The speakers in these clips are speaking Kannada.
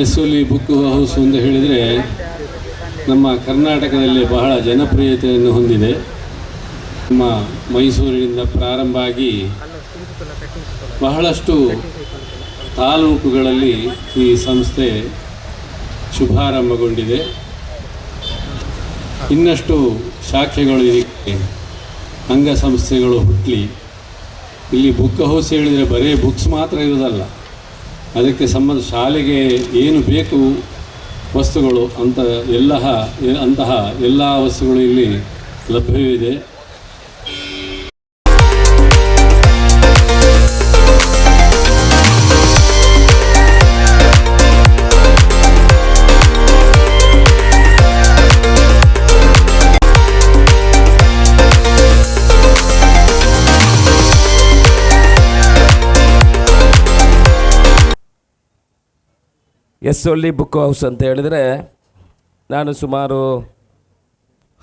ಎಸ್ಸೊಲ್ಲಿ ಬುಕ್ ಹೌಸ್ ಅಂತ ಹೇಳಿದರೆ ನಮ್ಮ ಕರ್ನಾಟಕದಲ್ಲಿ ಬಹಳ ಜನಪ್ರಿಯತೆಯನ್ನು ಹೊಂದಿದೆ. ನಮ್ಮ ಮೈಸೂರಿನಿಂದ ಪ್ರಾರಂಭ ಆಗಿ ಬಹಳಷ್ಟು ತಾಲೂಕುಗಳಲ್ಲಿ ಈ ಸಂಸ್ಥೆ ಶುಭಾರಂಭಗೊಂಡಿದೆ. ಇನ್ನಷ್ಟು ಶಾಖೆಗಳು ಇದಕ್ಕೆ ಅಂಗಸಂಸ್ಥೆಗಳು ಹುಟ್ಟಲಿ. ಇಲ್ಲಿ ಬುಕ್ ಹೌಸ್ ಹೇಳಿದರೆ ಬರೀ ಬುಕ್ಸ್ ಮಾತ್ರ ಇರೋದಲ್ಲ, ಅದಕ್ಕೆ ಸಂಬಂಧ ಶಾಲೆಗೆ ಏನು ಬೇಕು ವಸ್ತುಗಳು ಅಂತಹ ಎಲ್ಲ ವಸ್ತುಗಳು ಇಲ್ಲಿ ಲಭ್ಯವಿದೆ. ಎಸ್ಸೊಲ್ಲಿ ಬುಕ್ ಹೌಸ್ ಅಂತ ಹೇಳಿದರೆ ನಾನು ಸುಮಾರು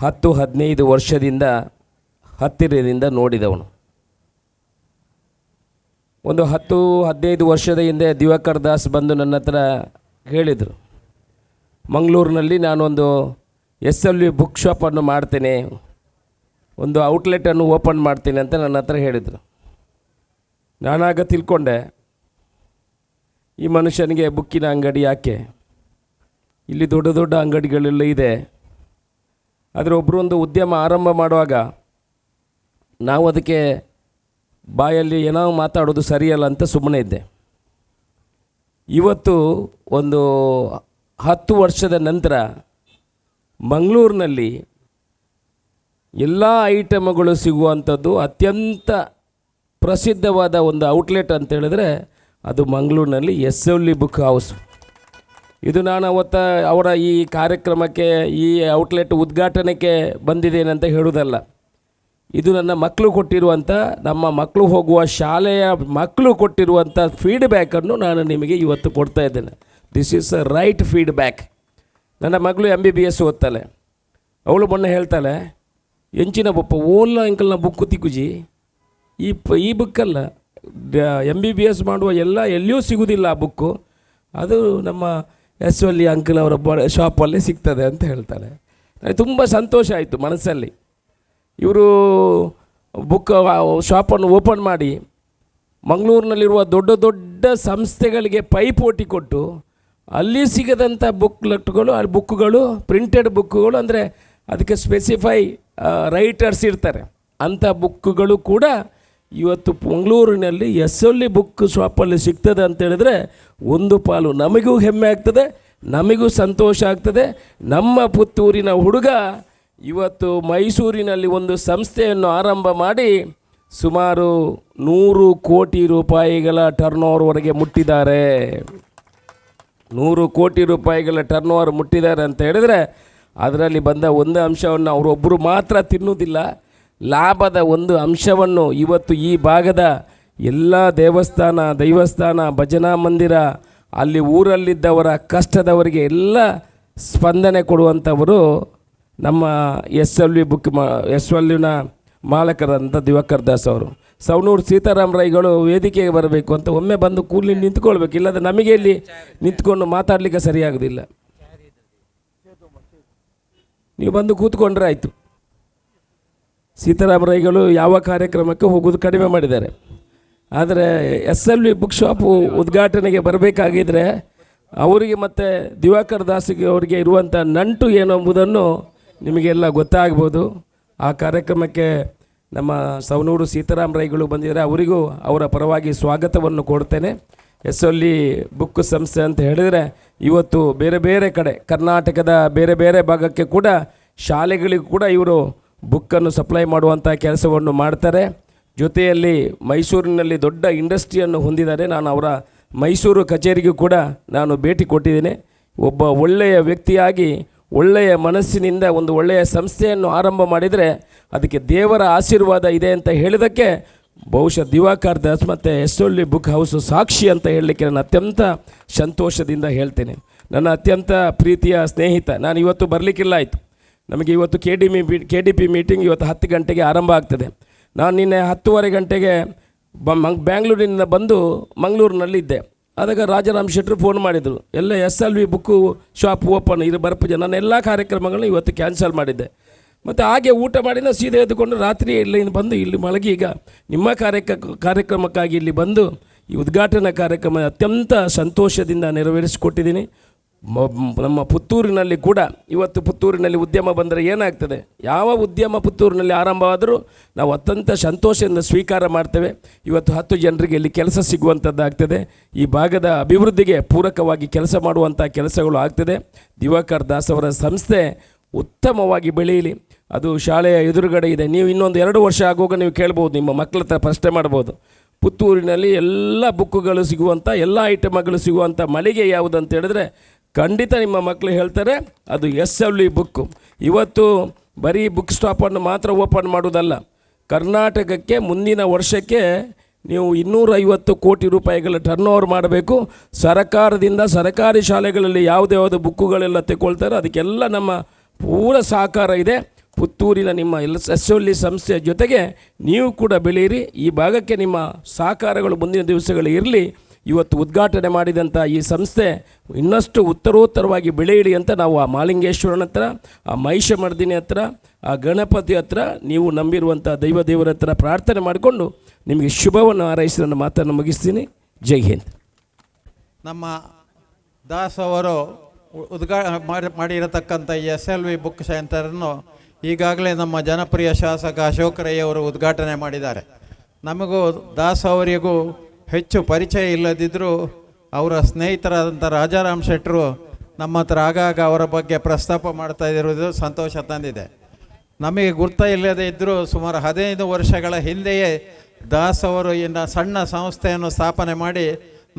10-15 ವರ್ಷದಿಂದ ಹತ್ತಿರದಿಂದ ನೋಡಿದವನು. ಒಂದು 10-15 ವರ್ಷದ ಹಿಂದೆ ದಿವಾಕರ್ ದಾಸ್ ಬಂದು ನನ್ನ ಹತ್ರ ಹೇಳಿದರು, ಮಂಗಳೂರಿನಲ್ಲಿ ನಾನೊಂದು ಎಸ್ಸೊಲ್ಲಿ ಬುಕ್ ಶಾಪನ್ನು ಮಾಡ್ತೇನೆ, ಒಂದು ಔಟ್ಲೆಟನ್ನು ಓಪನ್ ಮಾಡ್ತೀನಿ ಅಂತ ನನ್ನ ಹತ್ರ ಹೇಳಿದರು. ನಾನಾಗ ತಿಳ್ಕೊಂಡೆ, ಈ ಮನುಷ್ಯನಿಗೆ ಬುಕ್ಕಿನ ಅಂಗಡಿ ಯಾಕೆ, ಇಲ್ಲಿ ದೊಡ್ಡ ದೊಡ್ಡ ಅಂಗಡಿಗಳೆಲ್ಲ ಇದೆ. ಆದರೆ ಒಬ್ಬರು ಒಂದು ಉದ್ಯಮ ಆರಂಭ ಮಾಡುವಾಗ ನಾವು ಅದಕ್ಕೆ ಬಾಯಲ್ಲಿ ಏನೋ ಮಾತಾಡೋದು ಸರಿಯಲ್ಲ ಅಂತ ಸುಮ್ಮನೆ ಇದ್ದೆ. ಇವತ್ತು ಒಂದು 10 ವರ್ಷದ ನಂತರ ಮಂಗಳೂರಿನಲ್ಲಿ ಎಲ್ಲ ಐಟಮ್ಗಳು ಸಿಗುವಂಥದ್ದು ಅತ್ಯಂತ ಪ್ರಸಿದ್ಧವಾದ ಒಂದು ಔಟ್ಲೆಟ್ ಅಂತ ಹೇಳಿದ್ರೆ ಅದು ಮಂಗಳೂರಿನಲ್ಲಿ ಎಸ್ಸೊಲ್ಲಿ ಬುಕ್ ಹೌಸ್. ಇದು ನಾನು ಅವರ ಈ ಕಾರ್ಯಕ್ರಮಕ್ಕೆ, ಈ ಔಟ್ಲೆಟ್ ಉದ್ಘಾಟನೆಗೆ ಬಂದಿದ್ದೇನೆ ಅಂತ ಹೇಳುವುದಲ್ಲ. ಇದು ನನ್ನ ಮಕ್ಕಳು ಕೊಟ್ಟಿರುವಂಥ, ನಮ್ಮ ಮಕ್ಕಳು ಹೋಗುವ ಶಾಲೆಯ ಮಕ್ಕಳು ಕೊಟ್ಟಿರುವಂಥ ಫೀಡ್ಬ್ಯಾಕನ್ನು ನಾನು ನಿಮಗೆ ಇವತ್ತು ಕೊಡ್ತಾ ಇದ್ದೇನೆ. This is a right feedback. ನನ್ನ ಮಗಳು MBBS ಓದ್ತಾಳೆ. ಅವಳು ಮೊನ್ನೆ ಹೇಳ್ತಾಳೆ, ಎಂಚಿನ ಬಪ್ಪ ಓಲ್ಲ ಅಂಕಲ್ನ ಬುಕ್ಕು ತಿಕ್ಕುಜಿ, ಈ ಬುಕ್ಕಲ್ಲ, MBBS ಮಾಡುವ ಎಲ್ಲಿಯೂ ಸಿಗುವುದಿಲ್ಲ ಆ ಬುಕ್ಕು, ಅದು ನಮ್ಮ ಎಸ್ಸೊಲ್ಲಿ ಅಂಕಲ್ ಅವರ ಶಾಪಲ್ಲಿ ಸಿಗ್ತದೆ ಅಂತ ಹೇಳ್ತಾರೆ. ನನಗೆ ತುಂಬ ಸಂತೋಷ ಆಯಿತು ಮನಸ್ಸಲ್ಲಿ. ಇವರು ಬುಕ್ ಶಾಪನ್ನು ಓಪನ್ ಮಾಡಿ ಮಂಗಳೂರಿನಲ್ಲಿರುವ ದೊಡ್ಡ ದೊಡ್ಡ ಸಂಸ್ಥೆಗಳಿಗೆ ಪೈಪೋಟಿ ಕೊಟ್ಟು ಅಲ್ಲಿ ಸಿಗದಂಥ ಬುಕ್ಕುಗಳು ಪ್ರಿಂಟೆಡ್ ಬುಕ್ಕುಗಳು, ಅಂದರೆ ಅದಕ್ಕೆ ಸ್ಪೆಸಿಫೈ ರೈಟರ್ಸ್ ಇರ್ತಾರೆ, ಅಂಥ ಬುಕ್ಕುಗಳು ಕೂಡ ಇವತ್ತು ಮಂಗಳೂರಿನಲ್ಲಿ ಎಸ್ಸೊಲ್ಲಿ ಬುಕ್ ಶಾಪಲ್ಲಿ ಸಿಗ್ತದೆ ಅಂತೇಳಿದರೆ ಒಂದು ಪಾಲು ನಮಗೂ ಹೆಮ್ಮೆ ಆಗ್ತದೆ, ನಮಗೂ ಸಂತೋಷ ಆಗ್ತದೆ. ನಮ್ಮ ಪುತ್ತೂರಿನ ಹುಡುಗ ಇವತ್ತು ಮೈಸೂರಿನಲ್ಲಿ ಒಂದು ಸಂಸ್ಥೆಯನ್ನು ಆರಂಭ ಮಾಡಿ ಸುಮಾರು 100 ಕೋಟಿ ರೂಪಾಯಿಗಳ ಟರ್ನ್ಓವರ್ವರೆಗೆ ಮುಟ್ಟಿದ್ದಾರೆ. 100 ಕೋಟಿ ರೂಪಾಯಿಗಳ ಟರ್ನ್ಓವರ್ ಮುಟ್ಟಿದ್ದಾರೆ ಅಂತ ಹೇಳಿದರೆ ಅದರಲ್ಲಿ ಬಂದ ಒಂದು ಅಂಶವನ್ನು ಅವರೊಬ್ಬರು ಮಾತ್ರ ತಿನ್ನುವುದಿಲ್ಲ, ಲಾಭದ ಒಂದು ಅಂಶವನ್ನು ಇವತ್ತು ಈ ಭಾಗದ ಎಲ್ಲ ದೈವಸ್ಥಾನ, ಭಜನಾ ಮಂದಿರ, ಅಲ್ಲಿ ಊರಲ್ಲಿದ್ದವರ ಕಷ್ಟದವರಿಗೆ ಎಲ್ಲ ಸ್ಪಂದನೆ ಕೊಡುವಂಥವರು ನಮ್ಮ ಎಸ್ಸೊಲ್ಲಿನ ಮಾಲಕರಂಥ ದಿವಾಕರ್ ದಾಸ್ ಅವರು. ಸವಣೂರು ಸೀತಾರಾಮ ರೈಗಳು ವೇದಿಕೆಗೆ ಬರಬೇಕು ಅಂತ ಒಮ್ಮೆ ಬಂದು ಕೂಲಿ ನಿಂತ್ಕೊಳ್ಬೇಕು, ಇಲ್ಲದ ನಮಗೆ ಇಲ್ಲಿ ನಿಂತ್ಕೊಂಡು ಮಾತಾಡಲಿಕ್ಕೆ ಸರಿಯಾಗೋದಿಲ್ಲ. ನೀವು ಬಂದು ಕೂತ್ಕೊಂಡ್ರೆ ಆಯಿತು. ಸೀತಾರಾಮ ರೈಗಳು ಯಾವ ಕಾರ್ಯಕ್ರಮಕ್ಕೆ ಹೋಗೋದು ಕಡಿಮೆ ಮಾಡಿದ್ದಾರೆ. ಆದರೆ ಎಸ್ಸೊಲ್ಲಿ ಬುಕ್ ಶಾಪು ಉದ್ಘಾಟನೆಗೆ ಬರಬೇಕಾಗಿದ್ದರೆ ಅವರಿಗೆ ಮತ್ತು ದಿವಾಕರ್ ದಾಸ್ಗೆ ಅವರಿಗೆ ಇರುವಂಥ ನಂಟು ಏನು ಎಂಬುದನ್ನು ನಿಮಗೆಲ್ಲ ಗೊತ್ತಾಗ್ಬೋದು. ಆ ಕಾರ್ಯಕ್ರಮಕ್ಕೆ ನಮ್ಮ ಸವಣೂರು ಸೀತಾರಾಮ ರೈಗಳು ಬಂದಿದ್ದಾರೆ, ಅವರಿಗೂ ಅವರ ಪರವಾಗಿ ಸ್ವಾಗತವನ್ನು ಕೊಡ್ತೇನೆ. ಎಸ್ಸೊಲ್ಲಿ ಬುಕ್ ಸಂಸ್ಥೆ ಅಂತ ಹೇಳಿದರೆ ಇವತ್ತು ಬೇರೆ ಬೇರೆ ಕಡೆ, ಕರ್ನಾಟಕದ ಬೇರೆ ಬೇರೆ ಭಾಗಕ್ಕೆ ಕೂಡ, ಶಾಲೆಗಳಿಗೂ ಕೂಡ ಇವರು ಬುಕ್ಕನ್ನು ಸಪ್ಲೈ ಮಾಡುವಂಥ ಕೆಲಸವನ್ನು ಮಾಡ್ತಾರೆ. ಜೊತೆಯಲ್ಲಿ ಮೈಸೂರಿನಲ್ಲಿ ದೊಡ್ಡ ಇಂಡಸ್ಟ್ರಿಯನ್ನು ಹೊಂದಿದ್ದಾರೆ. ನಾನು ಅವರ ಮೈಸೂರು ಕಚೇರಿಗೂ ಕೂಡ ನಾನು ಭೇಟಿ ಕೊಟ್ಟಿದ್ದೇನೆ. ಒಬ್ಬ ಒಳ್ಳೆಯ ವ್ಯಕ್ತಿಯಾಗಿ, ಒಳ್ಳೆಯ ಮನಸ್ಸಿನಿಂದ ಒಂದು ಒಳ್ಳೆಯ ಸಂಸ್ಥೆಯನ್ನು ಆರಂಭ ಮಾಡಿದರೆ ಅದಕ್ಕೆ ದೇವರ ಆಶೀರ್ವಾದ ಇದೆ ಅಂತ ಹೇಳಿದ್ದಕ್ಕೆ ಬಹುಶಃ ದಿವಾಕರ್ ದಾಸ್ ಮತ್ತು ಎಸ್ಸೊಲ್ಲಿ ಬುಕ್ ಹೌಸು ಸಾಕ್ಷಿ ಅಂತ ಹೇಳಲಿಕ್ಕೆ ನಾನು ಅತ್ಯಂತ ಸಂತೋಷದಿಂದ ಹೇಳ್ತೇನೆ. ನನ್ನ ಅತ್ಯಂತ ಪ್ರೀತಿಯ ಸ್ನೇಹಿತ, ನಾನು ಇವತ್ತು ಬರಲಿಕ್ಕಿಲ್ಲ ಆಯಿತು. ನಮಗೆ ಇವತ್ತು KDP ಮೀಟಿಂಗ್ ಇವತ್ತು 10 ಗಂಟೆಗೆ ಆರಂಭ ಆಗ್ತದೆ. ನಾನು ನಿನ್ನೆ 10:30 ಗಂಟೆಗೆ ಬ್ಯಾಂಗ್ಳೂರಿನಿಂದ ಬಂದು ಮಂಗಳೂರಿನಲ್ಲಿದ್ದೆ. ಆದಾಗ ರಾಜಾರಾಮ್ ಶೆಟ್ಟರು ಫೋನ್ ಮಾಡಿದರು, ಎಲ್ಲ SLV ಬುಕ್ಕು ಶಾಪ್ ಓಪನ್ ಇದು ಬರ್ಪಜ. ನನ್ನ ಎಲ್ಲ ಕಾರ್ಯಕ್ರಮಗಳನ್ನ ಇವತ್ತು ಕ್ಯಾನ್ಸಲ್ ಮಾಡಿದ್ದೆ. ಮತ್ತು ಹಾಗೆ ಊಟ ಮಾಡಿನ ಸೀದಾ ಎದ್ದುಕೊಂಡು ರಾತ್ರಿ ಇಲ್ಲಿಂದ ಬಂದು ಇಲ್ಲಿ ಮಲಗಿ ಈಗ ನಿಮ್ಮ ಕಾರ್ಯಕ್ರಮಕ್ಕಾಗಿ ಇಲ್ಲಿ ಬಂದು ಈ ಉದ್ಘಾಟನಾ ಕಾರ್ಯಕ್ರಮ ಅತ್ಯಂತ ಸಂತೋಷದಿಂದ ನೆರವೇರಿಸಿಕೊಟ್ಟಿದ್ದೀನಿ. ನಮ್ಮ ಪುತ್ತೂರಿನಲ್ಲಿ ಕೂಡ ಇವತ್ತು ಪುತ್ತೂರಿನಲ್ಲಿ ಉದ್ಯಮ ಬಂದರೆ ಏನಾಗ್ತದೆ, ಯಾವ ಉದ್ಯಮ ಪುತ್ತೂರಿನಲ್ಲಿ ಆರಂಭವಾದರೂ ನಾವು ಅತ್ಯಂತ ಸಂತೋಷದಿಂದ ಸ್ವೀಕಾರ ಮಾಡ್ತೇವೆ. ಇವತ್ತು 10 ಜನರಿಗೆ ಇಲ್ಲಿ ಕೆಲಸ ಸಿಗುವಂಥದ್ದಾಗ್ತದೆ. ಈ ಭಾಗದ ಅಭಿವೃದ್ಧಿಗೆ ಪೂರಕವಾಗಿ ಕೆಲಸ ಮಾಡುವಂಥ ಕೆಲಸಗಳು ಆಗ್ತದೆ. ದಿವಾಕರ್ ದಾಸ್ ಅವರ ಸಂಸ್ಥೆ ಉತ್ತಮವಾಗಿ ಬೆಳೆಯಲಿ. ಅದು ಶಾಲೆಯ ಎದುರುಗಡೆ ಇದೆ. ನೀವು ಇನ್ನೊಂದು 2 ವರ್ಷ ಆಗುವಾಗ ನೀವು ಕೇಳ್ಬೋದು, ನಿಮ್ಮ ಮಕ್ಕಳ ಹತ್ರ ಪ್ರಶ್ನೆ ಮಾಡ್ಬೋದು, ಪುತ್ತೂರಿನಲ್ಲಿ ಎಲ್ಲ ಬುಕ್ಕುಗಳು ಸಿಗುವಂಥ ಎಲ್ಲ ಐಟಮ್ಗಳು ಸಿಗುವಂಥ ಮಳಿಗೆ ಯಾವುದು ಅಂತ ಹೇಳಿದ್ರೆ ಖಂಡಿತ ನಿಮ್ಮ ಮಕ್ಕಳು ಹೇಳ್ತಾರೆ ಅದು SLV ಬುಕ್ಕು. ಇವತ್ತು ಬರೀ ಬುಕ್ ಸ್ಟಾಪನ್ನು ಮಾತ್ರ ಓಪನ್ ಮಾಡೋದಲ್ಲ, ಕರ್ನಾಟಕಕ್ಕೆ ಮುಂದಿನ ವರ್ಷಕ್ಕೆ ನೀವು 250 ಕೋಟಿ ರೂಪಾಯಿಗಳ ಟರ್ನ್ ಓವರ್ ಮಾಡಬೇಕು. ಸರ್ಕಾರದಿಂದ ಸರ್ಕಾರಿ ಶಾಲೆಗಳಲ್ಲಿ ಯಾವುದ್ಯಾವುದು ಬುಕ್ಕುಗಳೆಲ್ಲ ತಗೊಳ್ತಾರೆ ಅದಕ್ಕೆಲ್ಲ ನಮ್ಮ ಪೂರ ಸಹಕಾರ ಇದೆ. ಪುತ್ತೂರಿನ ನಿಮ್ಮ SLV ಸಂಸ್ಥೆಯ ಜೊತೆಗೆ ನೀವು ಕೂಡ ಬೆಳೆಯಿರಿ. ಈ ಭಾಗಕ್ಕೆ ನಿಮ್ಮ ಸಹಕಾರಗಳು ಮುಂದಿನ ದಿವಸಗಳು ಇರಲಿ. ಇವತ್ತು ಉದ್ಘಾಟನೆ ಮಾಡಿದಂಥ ಈ ಸಂಸ್ಥೆ ಇನ್ನಷ್ಟು ಉತ್ತರೋತ್ತರವಾಗಿ ಬೆಳೆಯಲಿ ಅಂತ ನಾವು ಆ ಮಾಲಿಂಗೇಶ್ವರನ ಹತ್ರ, ಆ ಮಹಿಷಮರ್ದಿನಿ ಹತ್ರ, ಆ ಗಣಪತಿ ಹತ್ರ, ನೀವು ನಂಬಿರುವಂಥ ದೇವರ ಹತ್ರ ಪ್ರಾರ್ಥನೆ ಮಾಡಿಕೊಂಡು ನಿಮಗೆ ಶುಭವನ್ನು ಹಾರೈಸಿ ನನ್ನ ಮಾತನ್ನು ಮುಗಿಸ್ತೀನಿ. ಜೈ ಹಿಂದ್. ನಮ್ಮ ದಾಸ್ ಅವರು ಮಾಡಿರತಕ್ಕಂಥ ಈ SLV ಬುಕ್ ಸೆಂಟರನ್ನು ಈಗಾಗಲೇ ನಮ್ಮ ಜನಪ್ರಿಯ ಶಾಸಕ ಅಶೋಕ್ ರೈ ಅವರು ಉದ್ಘಾಟನೆ ಮಾಡಿದ್ದಾರೆ. ನಮಗೂ ದಾಸ್ ಅವರಿಗೂ ಹೆಚ್ಚು ಪರಿಚಯ ಇಲ್ಲದಿದ್ದರೂ ಅವರ ಸ್ನೇಹಿತರಾದಂಥ ರಾಜಾರಾಮ್ ಶೆಟ್ಟರು ನಮ್ಮ ಹತ್ರ ಆಗಾಗ ಅವರ ಬಗ್ಗೆ ಪ್ರಸ್ತಾಪ ಮಾಡ್ತಾ ಇರೋದು ಸಂತೋಷ ತಂದಿದೆ. ನಮಗೆ ಗುರ್ತ ಇಲ್ಲದೇ ಇದ್ದರೂ ಸುಮಾರು 15 ವರ್ಷಗಳ ಹಿಂದೆಯೇ ದಾಸ್ ಅವರು ಇನ್ನು ಸಣ್ಣ ಸಂಸ್ಥೆಯನ್ನು ಸ್ಥಾಪನೆ ಮಾಡಿ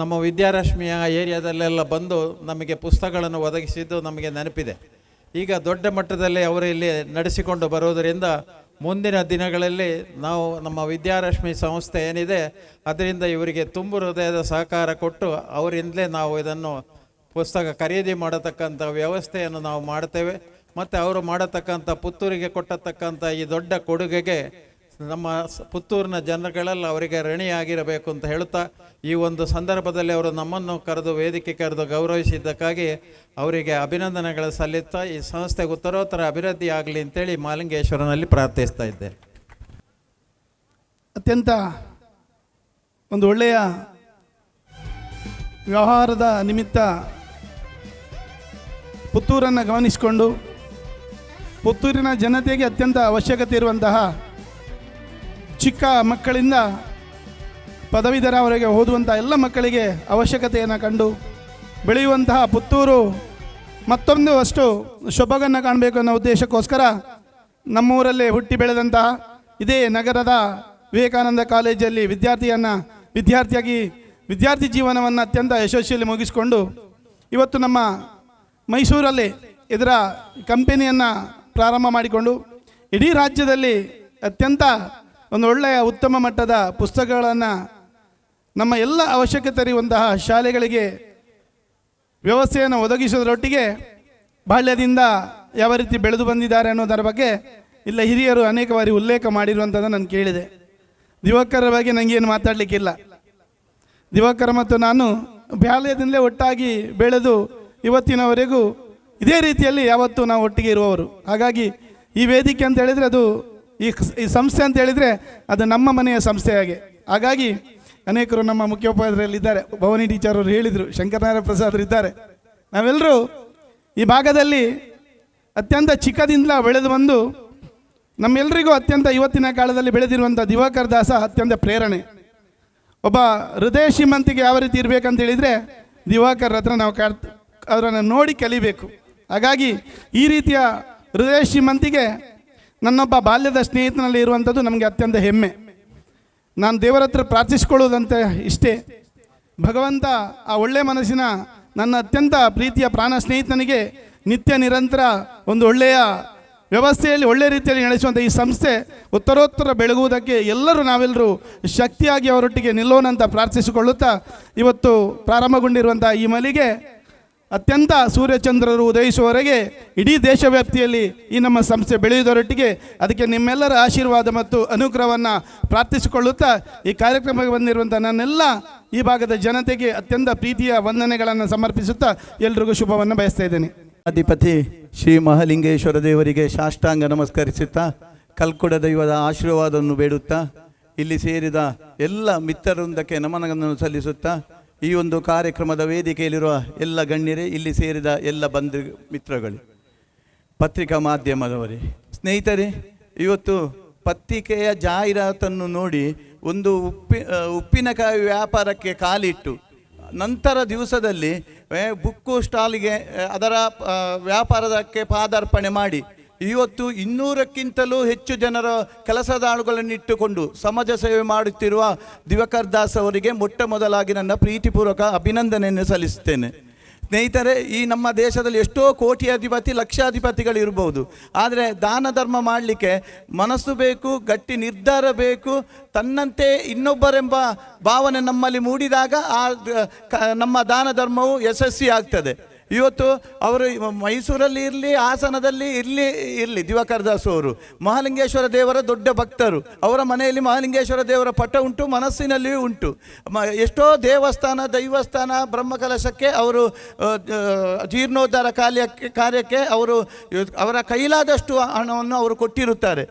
ನಮ್ಮ ವಿದ್ಯಾರಶ್ಮಿಯ ಏರಿಯಾದಲ್ಲೆಲ್ಲ ಬಂದು ನಮಗೆ ಪುಸ್ತಕಗಳನ್ನು ಒದಗಿಸಿದ್ದು ನಮಗೆ ನೆನಪಿದೆ. ಈಗ ದೊಡ್ಡ ಮಟ್ಟದಲ್ಲಿ ಅವರು ಇಲ್ಲಿ ನಡೆಸಿಕೊಂಡು ಬರುವುದರಿಂದ ಮುಂದಿನ ದಿನಗಳಲ್ಲಿ ನಾವು ನಮ್ಮ ವಿದ್ಯಾರಶ್ಮಿ ಸಂಸ್ಥೆ ಏನಿದೆ ಅದರಿಂದ ಇವರಿಗೆ ತುಂಬು ಹೃದಯದ ಸಹಕಾರ ಕೊಟ್ಟು ಅವರಿಂದಲೇ ನಾವು ಇದನ್ನು ಪುಸ್ತಕ ಖರೀದಿ ಮಾಡತಕ್ಕಂಥ ವ್ಯವಸ್ಥೆಯನ್ನು ನಾವು ಮಾಡ್ತೇವೆ. ಮತ್ತು ಅವರು ಮಾಡತಕ್ಕಂಥ ಪುತ್ತೂರಿಗೆ ಕೊಟ್ಟತಕ್ಕಂಥ ಈ ದೊಡ್ಡ ಕೊಡುಗೆಗೆ ನಮ್ಮ ಪುತ್ತೂರಿನ ಜನಗಳೆಲ್ಲ ಅವರಿಗೆ ಋಣಿಯಾಗಿರಬೇಕು ಅಂತ ಹೇಳುತ್ತಾ ಈ ಒಂದು ಸಂದರ್ಭದಲ್ಲಿ ಅವರು ನಮ್ಮನ್ನು ವೇದಿಕೆ ಕರೆದು ಗೌರವಿಸಿದ್ದಕ್ಕಾಗಿ ಅವರಿಗೆ ಅಭಿನಂದನೆಗಳು ಸಲ್ಲಿಸ್ತಾ ಈ ಸಂಸ್ಥೆಗೆ ಉತ್ತರೋತ್ತರ ಅಭಿವೃದ್ಧಿ ಆಗಲಿ ಅಂತೇಳಿ ಮಾಲಿಂಗೇಶ್ವರನಲ್ಲಿ ಪ್ರಾರ್ಥಿಸ್ತಾ ಇದ್ದೇನೆ. ಅತ್ಯಂತ ಒಂದು ಒಳ್ಳೆಯ ವ್ಯವಹಾರದ ನಿಮಿತ್ತ ಪುತ್ತೂರನ್ನು ಗಮನಿಸಿಕೊಂಡು ಪುತ್ತೂರಿನ ಜನತೆಗೆ ಅತ್ಯಂತ ಅವಶ್ಯಕತೆ ಇರುವಂತಹ ಚಿಕ್ಕ ಮಕ್ಕಳಿಂದ ಪದವೀಧರವರೆಗೆ ಓದುವಂಥ ಎಲ್ಲ ಮಕ್ಕಳಿಗೆ ಅವಶ್ಯಕತೆಯನ್ನು ಕಂಡು ಬೆಳೆಯುವಂತಹ ಪುತ್ತೂರು ಮತ್ತೊಂದು ಅಷ್ಟು ಶೊಬಗನ್ನು ಕಾಣಬೇಕು ಅನ್ನೋ ಉದ್ದೇಶಕ್ಕೋಸ್ಕರ ನಮ್ಮೂರಲ್ಲೇ ಹುಟ್ಟಿ ಬೆಳೆದಂತಹ ಇದೇ ನಗರದ ವಿವೇಕಾನಂದ ಕಾಲೇಜಲ್ಲಿ ವಿದ್ಯಾರ್ಥಿಯಾಗಿ ವಿದ್ಯಾರ್ಥಿ ಜೀವನವನ್ನು ಅತ್ಯಂತ ಯಶಸ್ವಿಯಲ್ಲಿ ಮುಗಿಸಿಕೊಂಡು ಇವತ್ತು ನಮ್ಮ ಮೈಸೂರಲ್ಲಿ ಇದರ ಕಂಪನಿಯನ್ನು ಪ್ರಾರಂಭ ಮಾಡಿಕೊಂಡು ಇಡೀ ರಾಜ್ಯದಲ್ಲಿ ಅತ್ಯಂತ ಒಂದು ಒಳ್ಳೆಯ ಉತ್ತಮ ಮಟ್ಟದ ಪುಸ್ತಕಗಳನ್ನು ನಮ್ಮ ಎಲ್ಲ ಅವಶ್ಯಕತೆ ಇರುವಂತಹ ಶಾಲೆಗಳಿಗೆ ವ್ಯವಸ್ಥೆಯನ್ನು ಒದಗಿಸೋದರೊಟ್ಟಿಗೆ ಬಾಲ್ಯದಿಂದ ಯಾವ ರೀತಿ ಬೆಳೆದು ಬಂದಿದ್ದಾರೆ ಅನ್ನೋದರ ಬಗ್ಗೆ ಇಲ್ಲ ಹಿರಿಯರು ಅನೇಕ ಬಾರಿ ಉಲ್ಲೇಖ ಮಾಡಿರುವಂಥದ್ದು ನಾನು ಕೇಳಿದೆ. ದಿವಾಕರ ಬಗ್ಗೆ ನನಗೇನು ಮಾತಾಡಲಿಕ್ಕಿಲ್ಲ. ದಿವಾಕರ ಮತ್ತು ನಾನು ಬಾಲ್ಯದಿಂದಲೇ ಒಟ್ಟಾಗಿ ಬೆಳೆದು ಇವತ್ತಿನವರೆಗೂ ಇದೇ ರೀತಿಯಲ್ಲಿ ಯಾವತ್ತೂ ನಾವು ಒಟ್ಟಿಗೆ ಇರುವವರು. ಹಾಗಾಗಿ ಈ ವೇದಿಕೆ ಅಂತ ಹೇಳಿದರೆ ಅದು ಈ ಸಂಸ್ಥೆ ಅಂತ ಹೇಳಿದರೆ ಅದು ನಮ್ಮ ಮನೆಯ ಸಂಸ್ಥೆಯಾಗೆ. ಹಾಗಾಗಿ ಅನೇಕರು ನಮ್ಮ ಮುಖ್ಯೋಪಾಧ್ಯಾಯರಲ್ಲಿದ್ದಾರೆ, ಭವಾನಿ ಟೀಚರ್ ಅವರು ಹೇಳಿದರು, ಶಂಕರನಾರಾಯಣ ಪ್ರಸಾದರು ಇದ್ದಾರೆ. ನಾವೆಲ್ಲರೂ ಈ ಭಾಗದಲ್ಲಿ ಅತ್ಯಂತ ಚಿಕ್ಕದಿಂದ ಬೆಳೆದು ಬಂದು ನಮ್ಮೆಲ್ಲರಿಗೂ ಅತ್ಯಂತ ಇವತ್ತಿನ ಕಾಲದಲ್ಲಿ ಬೆಳೆದಿರುವಂಥ ದಿವಾಕರ್ ದಾಸ ಅತ್ಯಂತ ಪ್ರೇರಣೆ. ಒಬ್ಬ ಹೃದಯ ಶ್ರೀಮಂತಿಗೆ ಯಾವ ರೀತಿ ಇರಬೇಕಂತ ಹೇಳಿದರೆ ದಿವಾಕರ್ ಹತ್ರ ನಾವು ಅವರನ್ನು ನೋಡಿ ಕಲಿಬೇಕು. ಹಾಗಾಗಿ ಈ ರೀತಿಯ ಹೃದಯ ಶ್ರೀಮಂತಿಗೆ ನನ್ನೊಬ್ಬ ಬಾಲ್ಯದ ಸ್ನೇಹಿತನಲ್ಲಿ ಇರುವಂಥದ್ದು ನಮಗೆ ಅತ್ಯಂತ ಹೆಮ್ಮೆ. ನಾನು ದೇವರ ಹತ್ರ ಪ್ರಾರ್ಥಿಸ್ಕೊಳ್ಳೋದಂತ ಇಷ್ಟೇ, ಭಗವಂತ ಆ ಒಳ್ಳೆಯ ಮನಸ್ಸಿನ ನನ್ನ ಅತ್ಯಂತ ಪ್ರೀತಿಯ ಪ್ರಾಣ ಸ್ನೇಹಿತನಿಗೆ ನಿತ್ಯ ನಿರಂತರ ಒಂದು ಒಳ್ಳೆಯ ವ್ಯವಸ್ಥೆಯಲ್ಲಿ ಒಳ್ಳೆ ರೀತಿಯಲ್ಲಿ ನಡೆಸುವಂಥ ಈ ಸಂಸ್ಥೆ ಉತ್ತರೋತ್ತರ ಬೆಳಗುವುದಕ್ಕೆ ನಾವೆಲ್ಲರೂ ಶಕ್ತಿಯಾಗಿ ಅವರೊಟ್ಟಿಗೆ ನಿಲ್ಲೋಣಂತ ಪ್ರಾರ್ಥಿಸಿಕೊಳ್ಳುತ್ತಾ ಇವತ್ತು ಪ್ರಾರಂಭಗೊಂಡಿರುವಂಥ ಈ ಮಳಿಗೆ ಅತ್ಯಂತ ಸೂರ್ಯಚಂದ್ರರು ಉದಯಿಸುವವರೆಗೆ ಇಡೀ ದೇಶವ್ಯಾಪ್ತಿಯಲ್ಲಿ ಈ ನಮ್ಮ ಸಂಸ್ಥೆ ಬೆಳೆಯುವುದರೊಟ್ಟಿಗೆ ಅದಕ್ಕೆ ನಿಮ್ಮೆಲ್ಲರ ಆಶೀರ್ವಾದ ಮತ್ತು ಅನುಗ್ರಹವನ್ನು ಪ್ರಾರ್ಥಿಸಿಕೊಳ್ಳುತ್ತಾ ಈ ಕಾರ್ಯಕ್ರಮಕ್ಕೆ ಬಂದಿರುವಂಥ ನನ್ನೆಲ್ಲ ಈ ಭಾಗದ ಜನತೆಗೆ ಅತ್ಯಂತ ಪ್ರೀತಿಯ ವಂದನೆಗಳನ್ನು ಸಮರ್ಪಿಸುತ್ತಾ ಎಲ್ರಿಗೂ ಶುಭವನ್ನು ಬಯಸ್ತಾ ಇದ್ದೇನೆ. ಅಧಿಪತಿ ಶ್ರೀ ಮಹಾಲಿಂಗೇಶ್ವರ ದೇವರಿಗೆ ಸಾಷ್ಟಾಂಗ ನಮಸ್ಕರಿಸುತ್ತಾ ಕಲ್ಕುಡ ದೈವದ ಆಶೀರ್ವಾದವನ್ನು ಬೇಡುತ್ತಾ ಇಲ್ಲಿ ಸೇರಿದ ಎಲ್ಲ ಮಿತ್ರವೃಂದಕ್ಕೆ ನಮನಗಳನ್ನು ಸಲ್ಲಿಸುತ್ತಾ ಈ ಒಂದು ಕಾರ್ಯಕ್ರಮದ ವೇದಿಕೆಯಲ್ಲಿರುವ ಎಲ್ಲ ಗಣ್ಯರೇ, ಇಲ್ಲಿ ಸೇರಿದ ಎಲ್ಲ ಬಂಧು ಮಿತ್ರಗಳು, ಪತ್ರಿಕಾ ಮಾಧ್ಯಮದವರೇ, ಸ್ನೇಹಿತರೆ, ಇವತ್ತು ಪತ್ರಿಕೆಯ ಜಾಹೀರಾತನ್ನು ನೋಡಿ ಒಂದು ಉಪ್ಪಿನಕಾಯಿ ವ್ಯಾಪಾರಕ್ಕೆ ಕಾಲಿಟ್ಟು ನಂತರ ದಿವಸದಲ್ಲಿ ಬುಕ್ಕು ಸ್ಟಾಲಿಗೆ ಅದರ ವ್ಯಾಪಾರಕ್ಕೆ ಪಾದಾರ್ಪಣೆ ಮಾಡಿ ಇವತ್ತು 200ಕ್ಕಿಂತಲೂ ಹೆಚ್ಚು ಜನರ ಕೆಲಸದಾಳುಗಳನ್ನು ಇಟ್ಟುಕೊಂಡು ಸಮಾಜ ಸೇವೆ ಮಾಡುತ್ತಿರುವ ದಿವಾಕರ್ ದಾಸ್ ಅವರಿಗೆ ಮೊಟ್ಟ ಮೊದಲಾಗಿ ನನ್ನ ಪ್ರೀತಿಪೂರ್ವಕ ಅಭಿನಂದನೆಯನ್ನು ಸಲ್ಲಿಸುತ್ತೇನೆ. ಸ್ನೇಹಿತರೆ, ಈ ನಮ್ಮ ದೇಶದಲ್ಲಿ ಎಷ್ಟೋ ಕೋಟ್ಯಾಧಿಪತಿ ಲಕ್ಷಾಧಿಪತಿಗಳು ಇರ್ಬೋದು, ಆದರೆ ದಾನ ಧರ್ಮ ಮಾಡಲಿಕ್ಕೆ ಮನಸ್ಸು ಬೇಕು, ಗಟ್ಟಿ ನಿರ್ಧಾರ ಬೇಕು, ತನ್ನಂತೆ ಇನ್ನೊಬ್ಬರೆಂಬ ಭಾವನೆ ನಮ್ಮಲ್ಲಿ ಮೂಡಿದಾಗ ನಮ್ಮ ದಾನ ಧರ್ಮವು ಯಶಸ್ವಿ ಆಗ್ತದೆ. ಇವತ್ತು ಅವರು ಮೈಸೂರಲ್ಲಿ ಇರಲಿ, ಹಾಸನದಲ್ಲಿ ಇರಲಿ ದಿವಾಕರ್ ದಾಸ್ ಅವರು ಮಹಾಲಿಂಗೇಶ್ವರ ದೇವರ ದೊಡ್ಡ ಭಕ್ತರು. ಅವರ ಮನೆಯಲ್ಲಿ ಮಹಾಲಿಂಗೇಶ್ವರ ದೇವರ ಪಟ ಉಂಟು, ಮನಸ್ಸಿನಲ್ಲಿಯೂ ಉಂಟು. ಎಷ್ಟೋ ದೇವಸ್ಥಾನ, ದೈವಸ್ಥಾನ, ಬ್ರಹ್ಮಕಲಶಕ್ಕೆ ಅವರು ಜೀರ್ಣೋದ್ಧಾರ ಕಾರ್ಯಕ್ಕೆ ಅವರು ಅವರ ಕೈಲಾದಷ್ಟು ಹಣವನ್ನು ಅವರು ಕೊಟ್ಟಿರುತ್ತಾರೆ.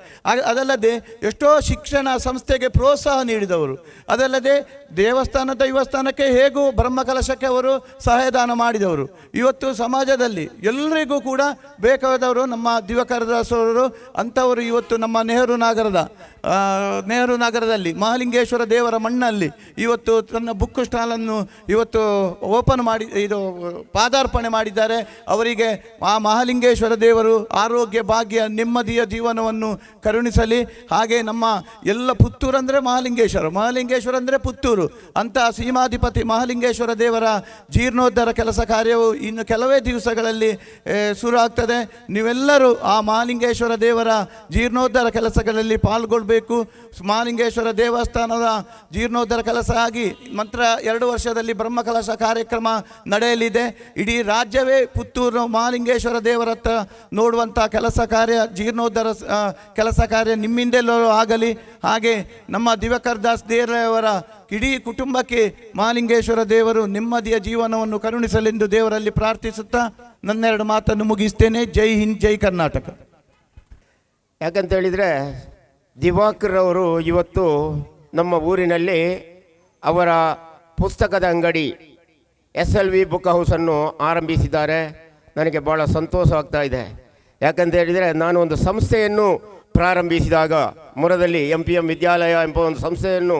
ಅದಲ್ಲದೆ ಎಷ್ಟೋ ಶಿಕ್ಷಣ ಸಂಸ್ಥೆಗೆ ಪ್ರೋತ್ಸಾಹ ನೀಡಿದವರು. ಅದಲ್ಲದೆ ದೇವಸ್ಥಾನ, ದೈವಸ್ಥಾನಕ್ಕೆ ಹೇಗೂ ಬ್ರಹ್ಮಕಲಶಕ್ಕೆ ಅವರು ಸಹಾಯದಾನ ಮಾಡಿದವರು. ಇವತ್ತು ಸಮಾಜದಲ್ಲಿ ಎಲ್ಲರಿಗೂ ಕೂಡ ಬೇಕಾದವರು ನಮ್ಮ ದಿವಾಕರ್ ದಾಸ್ ಅವರು. ಅಂಥವರು ಇವತ್ತು ನಮ್ಮ ನೆಹರು ನಗರದಲ್ಲಿ ಮಹಾಲಿಂಗೇಶ್ವರ ದೇವರ ಮಣ್ಣಲ್ಲಿ ಇವತ್ತು ತನ್ನ ಬುಕ್ ಸ್ಟಾಲನ್ನು ಇವತ್ತು ಓಪನ್ ಮಾಡಿ ಪಾದಾರ್ಪಣೆ ಮಾಡಿದ್ದಾರೆ. ಅವರಿಗೆ ಆ ಮಹಾಲಿಂಗೇಶ್ವರ ದೇವರು ಆರೋಗ್ಯ, ಭಾಗ್ಯ, ನೆಮ್ಮದಿಯ ಜೀವನವನ್ನು ಕರುಣಿಸಲಿ. ಹಾಗೆ ನಮ್ಮ ಎಲ್ಲ ಪುತ್ತೂರು ಅಂದರೆ ಮಹಾಲಿಂಗೇಶ್ವರ ಅಂದರೆ ಪುತ್ತೂರು ಅಂತ ಸೀಮಾಧಿಪತಿ ಮಹಾಲಿಂಗೇಶ್ವರ ದೇವರ ಜೀರ್ಣೋದ್ಧಾರ ಕೆಲಸ ಕಾರ್ಯವು ಇನ್ನು ಕೆಲವೇ ದಿವಸಗಳಲ್ಲಿ ಶುರು ಆಗ್ತದೆ. ನೀವೆಲ್ಲರೂ ಆ ಮಹಾಲಿಂಗೇಶ್ವರ ದೇವರ ಜೀರ್ಣೋದ್ಧಾರ ಕೆಲಸಗಳಲ್ಲಿ ಪಾಲ್ಗೊಳ್ಬೇಕು. ಮಹಾಲಿಂಗೇಶ್ವರ ದೇವಸ್ಥಾನದ ಜೀರ್ಣೋದ್ಧಾರ ಕೆಲಸ ಆಗಿ ಮಾತ್ರ 2 ವರ್ಷದಲ್ಲಿ ಬ್ರಹ್ಮಕಲಶ ಕಾರ್ಯಕ್ರಮ ನಡೆಯಲಿದೆ. ಇಡೀ ರಾಜ್ಯವೇ ಪುತ್ತೂರು ಮಹಾಲಿಂಗೇಶ್ವರ ದೇವರತ್ತ ನೋಡುವಂಥ ಕೆಲಸ ಕಾರ್ಯ, ಜೀರ್ಣೋದ್ಧಾರ ಕೆಲಸ ಕಾರ್ಯ ನಿಮ್ಮಿಂದೆಲ್ಲರೂ ಆಗಲಿ. ಹಾಗೆ ನಮ್ಮ ದಿವಾಕರ್ ದಾಸ್ ದೇವರ ಇಡೀ ಕುಟುಂಬಕ್ಕೆ ಮಹಾಲಿಂಗೇಶ್ವರ ದೇವರು ನೆಮ್ಮದಿಯ ಜೀವನವನ್ನು ಕರುಣಿಸಲೆಂದು ದೇವರಲ್ಲಿ ಪ್ರಾರ್ಥಿಸುತ್ತಾ ನನ್ನೆರಡು ಮಾತನ್ನು ಮುಗಿಸ್ತೇನೆ. ಜೈ ಹಿಂದ್, ಜೈ ಕರ್ನಾಟಕ. ಯಾಕಂತ ಹೇಳಿದರೆ ದಿವಾಕರ್ ಅವರು ಇವತ್ತು ನಮ್ಮ ಊರಿನಲ್ಲಿ ಅವರ ಪುಸ್ತಕದ ಅಂಗಡಿ SLV ಬುಕ್ ಹೌಸನ್ನು ಆರಂಭಿಸಿದ್ದಾರೆ. ನನಗೆ ಭಾಳ ಸಂತೋಷವಾಗ್ತಾ ಇದೆ. ಯಾಕಂತ ಹೇಳಿದರೆ ನಾನು ಒಂದು ಸಂಸ್ಥೆಯನ್ನು ಪ್ರಾರಂಭಿಸಿದಾಗ ಮೊರದಲ್ಲಿ MPM ವಿದ್ಯಾಲಯ ಎಂಬ ಒಂದು ಸಂಸ್ಥೆಯನ್ನು,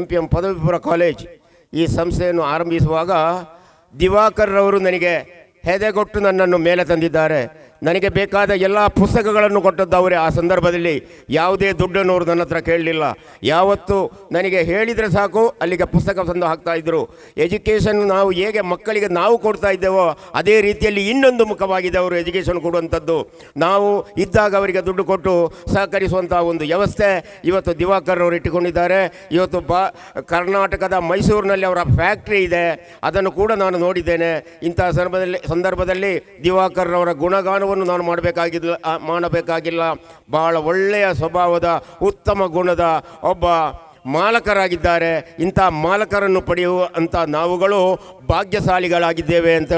MPM ಪದವಿ ಪೂರ್ವ ಕಾಲೇಜ್, ಈ ಸಂಸ್ಥೆಯನ್ನು ಆರಂಭಿಸುವಾಗ ದಿವಾಕರ್ ಅವರು ನನಗೆ ಹೆದೆಗೊಟ್ಟು ನನ್ನನ್ನು ಮೇಲೆ ತಂದಿದ್ದಾರೆ. ನನಗೆ ಬೇಕಾದ ಎಲ್ಲ ಪುಸ್ತಕಗಳನ್ನು ಕೊಟ್ಟದ್ದು ಅವರೇ. ಆ ಸಂದರ್ಭದಲ್ಲಿ ಯಾವುದೇ ದುಡ್ಡನ್ನು ಅವರು ನನ್ನ ಹತ್ರ ಕೇಳಲಿಲ್ಲ. ಯಾವತ್ತು ನನಗೆ ಹೇಳಿದರೆ ಸಾಕು ಅಲ್ಲಿಗೆ ಪುಸ್ತಕ ತಂದು ಹಾಕ್ತಾಯಿದ್ರು. ಎಜುಕೇಷನ್ ನಾವು ಹೇಗೆ ಮಕ್ಕಳಿಗೆ ನಾವು ಕೊಡ್ತಾ ಇದ್ದೇವೋ ಅದೇ ರೀತಿಯಲ್ಲಿ ಇನ್ನೊಂದು ಮುಖವಾಗಿದೆ ಅವರು ಎಜುಕೇಷನ್ ಕೊಡುವಂಥದ್ದು. ನಾವು ಇದ್ದಾಗ ಅವರಿಗೆ ದುಡ್ಡು ಕೊಟ್ಟು ಸಹಕರಿಸುವಂಥ ಒಂದು ವ್ಯವಸ್ಥೆ ಇವತ್ತು ದಿವಾಕರ್ ಅವರು ಇಟ್ಟುಕೊಂಡಿದ್ದಾರೆ. ಇವತ್ತು ಕರ್ನಾಟಕದ ಮೈಸೂರಿನಲ್ಲಿ ಅವರ ಫ್ಯಾಕ್ಟ್ರಿ ಇದೆ, ಅದನ್ನು ಕೂಡ ನಾನು ನೋಡಿದ್ದೇನೆ. ಇಂತಹ ಸಂದರ್ಭದಲ್ಲಿ ದಿವಾಕರ್ ಅವರ ಗುಣಗಾನವನ್ನು ನಾನು ಮಾಡಬೇಕಾಗಿಲ್ಲ. ಬಹಳ ಒಳ್ಳೆಯ ಸ್ವಭಾವದ, ಉತ್ತಮ ಗುಣದ ಒಬ್ಬ ಮಾಲಕರಾಗಿದ್ದಾರೆ. ಇಂಥ ಮಾಲಕರನ್ನು ಪಡೆಯುವಂಥ ನಾವುಗಳು ಭಾಗ್ಯಶಾಲಿಗಳಾಗಿದ್ದೇವೆ ಅಂತ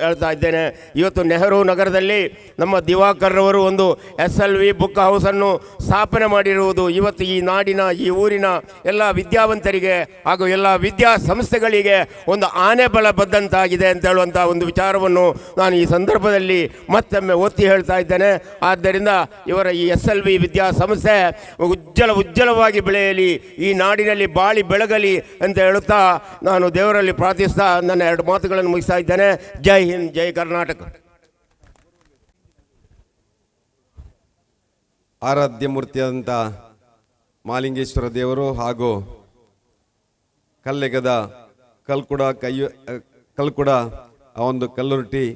ಹೇಳ್ತಾ ಇದ್ದೇನೆ. ಇವತ್ತು ನೆಹರು ನಗರದಲ್ಲಿ ನಮ್ಮ ದಿವಾಕರ್ ಅವರು ಒಂದು SLV ಬುಕ್ ಹೌಸನ್ನು ಸ್ಥಾಪನೆ ಮಾಡಿರುವುದು ಇವತ್ತು ಈ ನಾಡಿನ, ಈ ಊರಿನ ಎಲ್ಲ ವಿದ್ಯಾವಂತರಿಗೆ ಹಾಗೂ ಎಲ್ಲ ವಿದ್ಯಾಸಂಸ್ಥೆಗಳಿಗೆ ಒಂದು ಆನೆ ಬಲ ಬದ್ದಂತಾಗಿದೆ ಅಂತ ಹೇಳುವಂಥ ಒಂದು ವಿಚಾರವನ್ನು ನಾನು ಈ ಸಂದರ್ಭದಲ್ಲಿ ಮತ್ತೊಮ್ಮೆ ಒತ್ತಿ ಹೇಳ್ತಾ ಇದ್ದೇನೆ. ಆದ್ದರಿಂದ ಇವರ ಈ SLV ವಿದ್ಯಾಸಂಸ್ಥೆ ಉಜ್ವಲವಾಗಿ ಬೆಳೆಯಲಿ, ಈ ನಾಡಿನಲ್ಲಿ ಬಾಳಿ ಬೆಳಗಲಿ ಅಂತ ಹೇಳುತ್ತಾ ನಾನು ದೇವರಲ್ಲಿ ಪ್ರಾರ್ಥಿಸ್ತಾ ನನ್ನ 2 ಮಾತುಗಳನ್ನು ಮುಗಿಸ್ತಾ ಇದ್ದೇನೆ. ಜೈ ಹಿಂದ್, ಜೈ ಕರ್ನಾಟಕ. ಆರಾಧ್ಯ ಮೂರ್ತಿಯಾದಂಥ ಮಹಾಲಿಂಗೇಶ್ವರ ದೇವರು ಹಾಗೂ ಕಲ್ಲೆಗದ ಕಲ್ಕುಡ ಆ ಒಂದು ಕಲ್ಲುರ್ಟಿ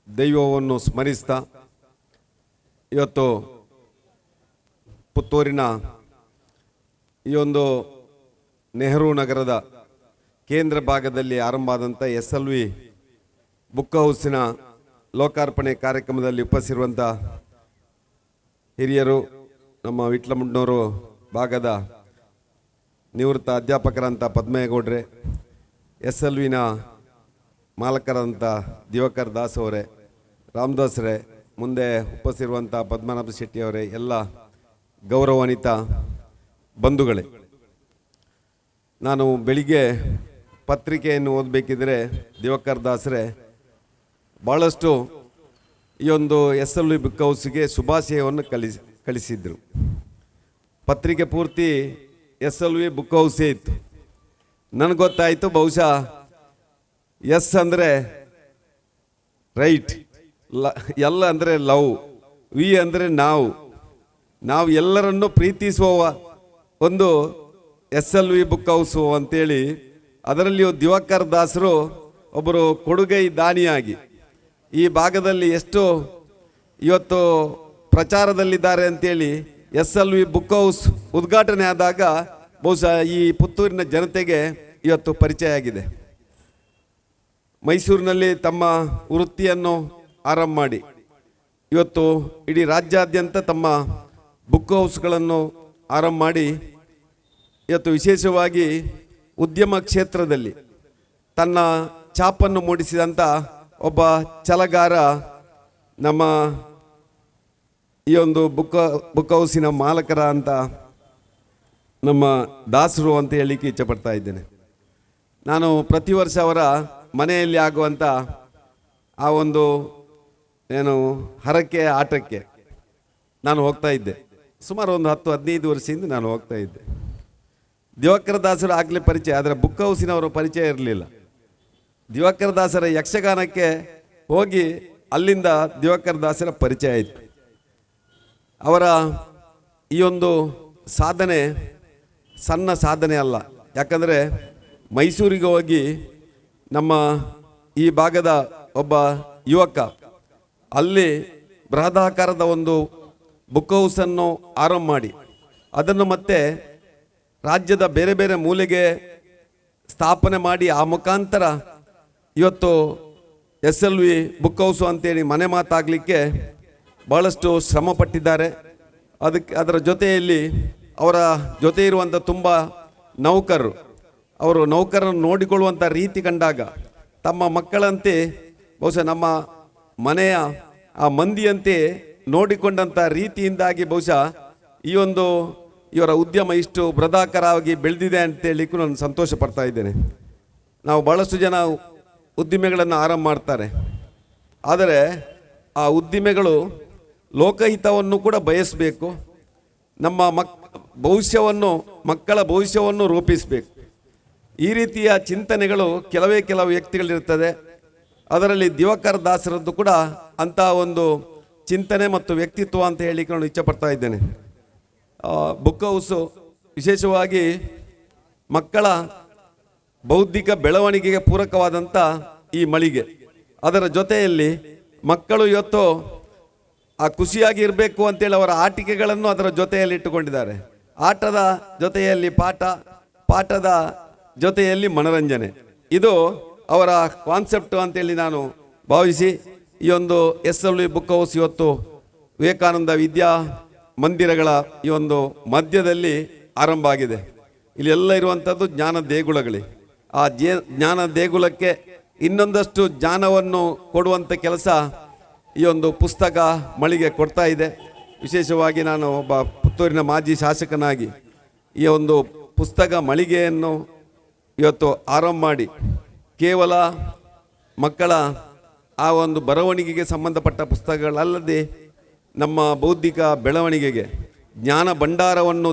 ದೈವವನ್ನು ಸ್ಮರಿಸ್ತಾ ಇವತ್ತು ಪುತ್ತೂರಿನ ಈ ಒಂದು ನೆಹರು ನಗರದ ಕೇಂದ್ರ ಭಾಗದಲ್ಲಿ ಆರಂಭ ಆದಂಥ SLV ಬುಕ್ ಹೌಸಿನ ಲೋಕಾರ್ಪಣೆ ಕಾರ್ಯಕ್ರಮದಲ್ಲಿ ಉಪಸ್ಥಿರುವಂಥ ಹಿರಿಯರು, ನಮ್ಮ ವಿಟ್ಲಮುಂಡನೂರು ಭಾಗದ ನಿವೃತ್ತ ಅಧ್ಯಾಪಕರಂಥ ಪದ್ಮೇಗೌಡ್ರೆ, SLVನ ಮಾಲಕರಂಥ ದಿವಾಕರ್ ದಾಸ್ ಅವರೇ, ರಾಮದಾಸ್ರೇ, ಮುಂದೆ ಉಪಸ್ಥಿರುವಂಥ ಪದ್ಮನಾಭ ಶೆಟ್ಟಿಯವರೇ, ಎಲ್ಲ ಗೌರವಾನ್ವಿತ ಬಂಧುಗಳೇ, ನಾನು ಬೆಳಿಗ್ಗೆ ಪತ್ರಿಕೆಯನ್ನು ಓದಬೇಕಿದ್ರೆ ದಿವಾಕರ್ ದಾಸ್ರೇ ಭಾಳಷ್ಟು ಈ ಒಂದು SLV ಬುಕ್ ಹೌಸ್ಗೆ ಶುಭಾಶಯವನ್ನು ಕಳಿಸಿದ್ರು. ಪತ್ರಿಕೆ ಪೂರ್ತಿ SLV ಬುಕ್ ಹೌಸೇ ಇತ್ತು. ನನಗೆ ಗೊತ್ತಾಯಿತು, ಬಹುಶಃ ಎಸ್ ಅಂದರೆ ರೈಟ್, ಎಲ್ ಅಂದರೆ ಲವ್, ವಿ ಅಂದರೆ ನಾವು ಎಲ್ಲರನ್ನು ಪ್ರೀತಿಸುವ ಒಂದು SLV ಬುಕ್ ಹೌಸು ಅಂತೇಳಿ, ಅದರಲ್ಲಿಯೂ ದಿವಾಕರ್ ದಾಸರು ಒಬ್ಬರು ಕೊಡುಗೈ ದಾನಿಯಾಗಿ ಈ ಭಾಗದಲ್ಲಿ ಎಷ್ಟು ಇವತ್ತು ಪ್ರಚಾರದಲ್ಲಿದ್ದಾರೆ ಅಂತೇಳಿ SLV ಬುಕ್ ಹೌಸ್ ಉದ್ಘಾಟನೆ ಆದಾಗ ಬಹುಶಃ ಈ ಪುತ್ತೂರಿನ ಜನತೆಗೆ ಇವತ್ತು ಪರಿಚಯ ಆಗಿದೆ. ಮೈಸೂರಿನಲ್ಲಿ ತಮ್ಮ ವೃತ್ತಿಯನ್ನು ಆರಂಭ ಮಾಡಿ ಇವತ್ತು ಇಡೀ ರಾಜ್ಯಾದ್ಯಂತ ತಮ್ಮ ಬುಕ್ ಹೌಸ್ಗಳನ್ನು ಆರಂಭ ಮಾಡಿ ಇವತ್ತು ವಿಶೇಷವಾಗಿ ಉದ್ಯಮ ಕ್ಷೇತ್ರದಲ್ಲಿ ತನ್ನ ಛಾಪನ್ನು ಮೂಡಿಸಿದಂಥ ಒಬ್ಬ ಛಲಗಾರ ನಮ್ಮ ಈ ಒಂದು ಬುಕ್ ಹೌಸಿನ ಮಾಲಕರ ಅಂತ ನಮ್ಮ ದಾಸರು ಅಂತ ಹೇಳಲಿಕ್ಕೆ ಇಚ್ಛೆಪಡ್ತಾ ಇದ್ದೇನೆ. ನಾನು ಪ್ರತಿ ವರ್ಷ ಅವರ ಮನೆಯಲ್ಲಿ ಆಗುವಂಥ ಆ ಒಂದು ಹರಕೆ ಆಟಕ್ಕೆ ನಾನು ಹೋಗ್ತಾ ಇದ್ದೆ. ಸುಮಾರು ಒಂದು 10-15 ವರ್ಷದಿಂದ ನಾನು ಹೋಗ್ತಾ ಇದ್ದೆ. ದಿವಾಕರ ದಾಸರು ಆಗಲೇ ಪರಿಚಯ, ಆದರೆ ಬುಕ್ ಹೌಸಿನವರು ಪರಿಚಯ ಇರಲಿಲ್ಲ. ದಿವಾಕರ ದಾಸರ ಯಕ್ಷಗಾನಕ್ಕೆ ಹೋಗಿ ಅಲ್ಲಿಂದ ದಿವಾಕರ ದಾಸರ ಪರಿಚಯ ಆಯಿತು. ಅವರ ಈ ಒಂದು ಸಾಧನೆ ಸಣ್ಣ ಸಾಧನೆ ಅಲ್ಲ. ಯಾಕಂದರೆ ಮೈಸೂರಿಗೆ ಹೋಗಿ ನಮ್ಮ ಈ ಭಾಗದ ಒಬ್ಬ ಯುವಕ ಅಲ್ಲಿ ಬೃಹದಾಕಾರದ ಒಂದು ಬುಕ್ ಹೌಸನ್ನು ಆರಂಭ ಮಾಡಿ ಅದನ್ನು ಮತ್ತೆ ರಾಜ್ಯದ ಬೇರೆ ಬೇರೆ ಮೂಲೆಗೆ ಸ್ಥಾಪನೆ ಮಾಡಿ ಆ ಮುಖಾಂತರ ಇವತ್ತು SLV ಬುಕ್ ಹೌಸು ಅಂತೇಳಿ ಮನೆ ಮಾತಾಗಲಿಕ್ಕೆ ಭಾಳಷ್ಟು ಶ್ರಮ ಪಟ್ಟಿದ್ದಾರೆ. ಅದರ ಜೊತೆಯಲ್ಲಿ ಅವರ ಜೊತೆ ಇರುವಂಥ ತುಂಬ ನೌಕರರು, ಅವರು ನೌಕರರನ್ನು ನೋಡಿಕೊಳ್ಳುವಂಥ ರೀತಿ ಕಂಡಾಗ ತಮ್ಮ ಮಕ್ಕಳಂತೆ ಬಹುಶಃ ನಮ್ಮ ಮನೆಯ ಆ ಮಂದಿಯಂತೆ ನೋಡಿಕೊಂಡಂಥ ರೀತಿಯಿಂದಾಗಿ ಬಹುಶಃ ಈ ಒಂದು ಇವರ ಉದ್ಯಮ ಇಷ್ಟು ಬೃಹದಾಕಾರವಾಗಿ ಬೆಳೆದಿದೆ ಅಂತೇಳಲಿಕ್ಕೂ ನಾನು ಸಂತೋಷ ಪಡ್ತಾ ಇದ್ದೇನೆ. ನಾವು ಭಾಳಷ್ಟು ಜನ ಉದ್ದಿಮೆಗಳನ್ನು ಆರಂಭ ಮಾಡ್ತಾರೆ, ಆದರೆ ಆ ಉದ್ದಿಮೆಗಳು ಲೋಕಹಿತವನ್ನು ಕೂಡ ಬಯಸಬೇಕು, ನಮ್ಮ ಮಕ್ಕಳ ಭವಿಷ್ಯವನ್ನು ರೂಪಿಸಬೇಕು. ಈ ರೀತಿಯ ಚಿಂತನೆಗಳು ಕೆಲವು ವ್ಯಕ್ತಿಗಳಿರ್ತದೆ. ಅದರಲ್ಲಿ ದಿವಾಕರ್ ದಾಸರದ್ದು ಕೂಡ ಅಂಥ ಒಂದು ಚಿಂತನೆ ಮತ್ತು ವ್ಯಕ್ತಿತ್ವ ಅಂತ ಹೇಳಲಿಕ್ಕೆ ನಾನು ಇಚ್ಛೆಪಡ್ತಾ ಇದ್ದೇನೆ. ಬುಕ್ ಹೌಸು ವಿಶೇಷವಾಗಿ ಮಕ್ಕಳ ಬೌದ್ಧಿಕ ಬೆಳವಣಿಗೆಗೆ ಪೂರಕವಾದಂಥ ಈ ಮಳಿಗೆ. ಅದರ ಜೊತೆಯಲ್ಲಿ ಮಕ್ಕಳು ಇವತ್ತು ಆ ಖುಷಿಯಾಗಿ ಇರಬೇಕು ಅಂತೇಳಿ ಅವರ ಆಟಿಕೆಗಳನ್ನು ಅದರ ಜೊತೆಯಲ್ಲಿ ಇಟ್ಟುಕೊಂಡಿದ್ದಾರೆ. ಆಟದ ಜೊತೆಯಲ್ಲಿ ಪಾಠದ ಜೊತೆಯಲ್ಲಿ ಮನರಂಜನೆ, ಇದು ಅವರ ಕಾನ್ಸೆಪ್ಟ್ ಅಂತೇಳಿ ನಾನು ಭಾವಿಸಿ ಈ ಒಂದು SLV ಬುಕ್ ಹೌಸ್ ಇವತ್ತು ವಿವೇಕಾನಂದ ವಿದ್ಯಾ ಮಂದಿರಗಳ ಈ ಒಂದು ಮಧ್ಯದಲ್ಲಿ ಆರಂಭ ಆಗಿದೆ. ಇಲ್ಲಿ ಎಲ್ಲ ಇರುವಂಥದ್ದು ಜ್ಞಾನ ದೇಗುಲಗಳೇ. ಆ ಜ್ಞಾನ ದೇಗುಲಕ್ಕೆ ಇನ್ನೊಂದಷ್ಟು ಜ್ಞಾನವನ್ನು ಕೊಡುವಂಥ ಕೆಲಸ ಈ ಒಂದು ಪುಸ್ತಕ ಮಳಿಗೆ ಕೊಡ್ತಾ ಇದೆ. ವಿಶೇಷವಾಗಿ ನಾನು ಒಬ್ಬ ಪುತ್ತೂರಿನ ಮಾಜಿ ಶಾಸಕನಾಗಿ ಈ ಒಂದು ಪುಸ್ತಕ ಮಳಿಗೆಯನ್ನು ಇವತ್ತು ಆರಂಭ ಮಾಡಿ ಕೇವಲ ಮಕ್ಕಳ ಆ ಒಂದು ಬರವಣಿಗೆಗೆ ಸಂಬಂಧಪಟ್ಟ ಪುಸ್ತಕಗಳಲ್ಲದೆ ನಮ್ಮ ಬೌದ್ಧಿಕ ಬೆಳವಣಿಗೆಗೆ ಜ್ಞಾನ ಭಂಡಾರವನ್ನು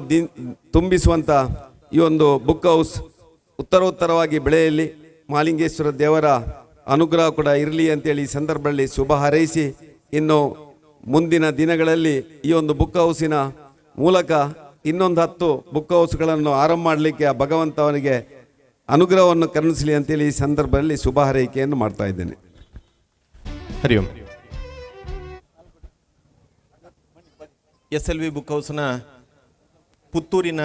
ತುಂಬಿಸುವಂಥ ಈ ಒಂದು ಬುಕ್ ಹೌಸ್ ಉತ್ತರೋತ್ತರವಾಗಿ ಬೆಳೆಯಲಿ, ಮಹಾಲಿಂಗೇಶ್ವರ ದೇವರ ಅನುಗ್ರಹ ಕೂಡ ಇರಲಿ ಅಂತೇಳಿ ಈ ಸಂದರ್ಭದಲ್ಲಿ ಶುಭ ಹಾರೈಸಿ, ಇನ್ನು ಮುಂದಿನ ದಿನಗಳಲ್ಲಿ ಈ ಒಂದು ಬುಕ್ ಹೌಸಿನ ಮೂಲಕ ಇನ್ನೊಂದು 10 ಬುಕ್ ಹೌಸ್ಗಳನ್ನು ಆರಂಭ ಮಾಡಲಿಕ್ಕೆ ಆ ಭಗವಂತವನಿಗೆ ಅನುಗ್ರಹವನ್ನು ಕರುಣಿಸಲಿ ಅಂತೇಳಿ ಈ ಸಂದರ್ಭದಲ್ಲಿ ಶುಭ ಹಾರೈಕೆಯನ್ನು ಮಾಡ್ತಾ ಇದ್ದೇನೆ. ಹರಿ ಓಂ. SLV ಬುಕ್ ಹೌಸ್ನ ಪುತ್ತೂರಿನ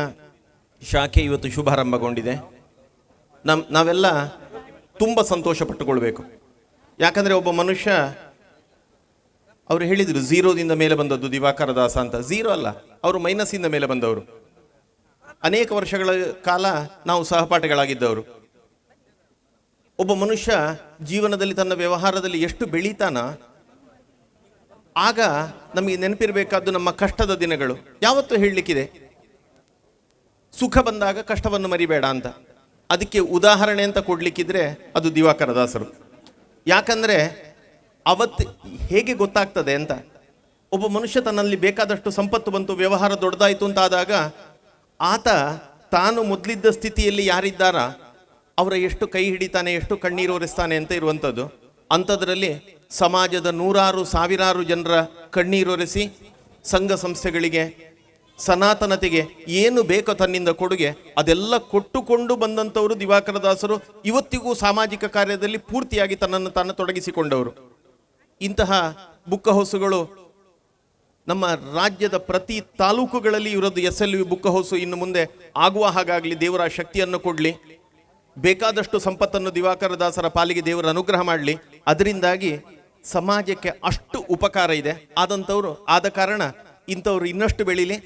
ಶಾಖೆ ಇವತ್ತು ಶುಭಾರಂಭಗೊಂಡಿದೆ. ನಾವೆಲ್ಲ ತುಂಬ ಸಂತೋಷ ಪಟ್ಟುಕೊಳ್ಬೇಕು. ಯಾಕಂದರೆ ಒಬ್ಬ ಮನುಷ್ಯ, ಅವರು ಹೇಳಿದರು ಝೀರೋದಿಂದ ಮೇಲೆ ಬಂದದ್ದು ದಿವಾಕರ ದಾಸ ಅಂತ. ಝೀರೋ ಅಲ್ಲ, ಅವರು ಮೈನಸ್ಸಿಂದ ಮೇಲೆ ಬಂದವರು. ಅನೇಕ ವರ್ಷಗಳ ಕಾಲ ನಾವು ಸಹಪಾಠಿಗಳಾಗಿದ್ದವರು. ಒಬ್ಬ ಮನುಷ್ಯ ಜೀವನದಲ್ಲಿ ತನ್ನ ವ್ಯವಹಾರದಲ್ಲಿ ಎಷ್ಟು ಬೆಳೀತಾನ, ಆಗ ನಮಗೆ ನೆನಪಿರಬೇಕಾದ್ದು ನಮ್ಮ ಕಷ್ಟದ ದಿನಗಳು. ಯಾವತ್ತೂ ಹೇಳಲಿಕ್ಕಿದೆ, ಸುಖ ಬಂದಾಗ ಕಷ್ಟವನ್ನು ಮರಿಬೇಡ ಅಂತ. ಅದಕ್ಕೆ ಉದಾಹರಣೆ ಅಂತ ಕೊಡ್ಲಿಕ್ಕಿದ್ರೆ ಅದು ದಿವಾಕರ ದಾಸರು. ಯಾಕಂದರೆ ಅವತ್ತು ಹೇಗೆ ಗೊತ್ತಾಗ್ತದೆ ಅಂತ, ಒಬ್ಬ ಮನುಷ್ಯ ತನ್ನಲ್ಲಿ ಬೇಕಾದಷ್ಟು ಸಂಪತ್ತು ಬಂತು, ವ್ಯವಹಾರ ದೊಡ್ಡದಾಯಿತು ಅಂತ ಆದಾಗ ಆತ ತಾನು ಮೊದಲಿದ್ದ ಸ್ಥಿತಿಯಲ್ಲಿ ಯಾರಿದ್ದಾರ ಅವರ ಎಷ್ಟು ಕೈ ಹಿಡಿತಾನೆ, ಎಷ್ಟು ಕಣ್ಣೀರು ಒರೆಸ್ತಾನೆ ಅಂತ ಇರುವಂಥದ್ದು. ಅಂಥದ್ರಲ್ಲಿ ಸಮಾಜದ ನೂರಾರು ಸಾವಿರಾರು ಜನರ ಕಣ್ಣೀರೊರೆಸಿ ಸಂಘ ಸಂಸ್ಥೆಗಳಿಗೆ, ಸನಾತನತೆಗೆ ಏನು ಬೇಕೋ ತನ್ನಿಂದ ಕೊಡುಗೆ ಅದೆಲ್ಲ ಕೊಟ್ಟುಕೊಂಡು ಬಂದಂಥವರು ದಿವಾಕರ ದಾಸರು. ಇವತ್ತಿಗೂ ಸಾಮಾಜಿಕ ಕಾರ್ಯದಲ್ಲಿ ಪೂರ್ತಿಯಾಗಿ ತನ್ನನ್ನು ತಾನು ತೊಡಗಿಸಿಕೊಂಡವರು. ಇಂತಹ ಬುಕ್ಕ ಹೌಸುಗಳು ನಮ್ಮ ರಾಜ್ಯದ ಪ್ರತಿ ತಾಲೂಕುಗಳಲ್ಲಿ ಇರೋದು. SLV ಬುಕ್ಕ ಹೌಸು ಇನ್ನು ಮುಂದೆ ಆಗುವ ಹಾಗಾಗಲಿ, ದೇವರ ಶಕ್ತಿಯನ್ನು ಕೊಡಲಿ, ಬೇಕಾದಷ್ಟು ಸಂಪತ್ತನ್ನು ದಿವಾಕರ ದಾಸರ ಪಾಲಿಗೆ ದೇವರ ಅನುಗ್ರಹ ಮಾಡಲಿ. ಅದರಿಂದಾಗಿ ಸಮಾಜಕ್ಕೆ ಅಷ್ಟು ಉಪಕಾರ ಇದೆ. ಆದಂಥವ್ರು ಆದ ಕಾರಣ ಇಂಥವ್ರು ಇನ್ನಷ್ಟು ಬೆಳೀಲಿ.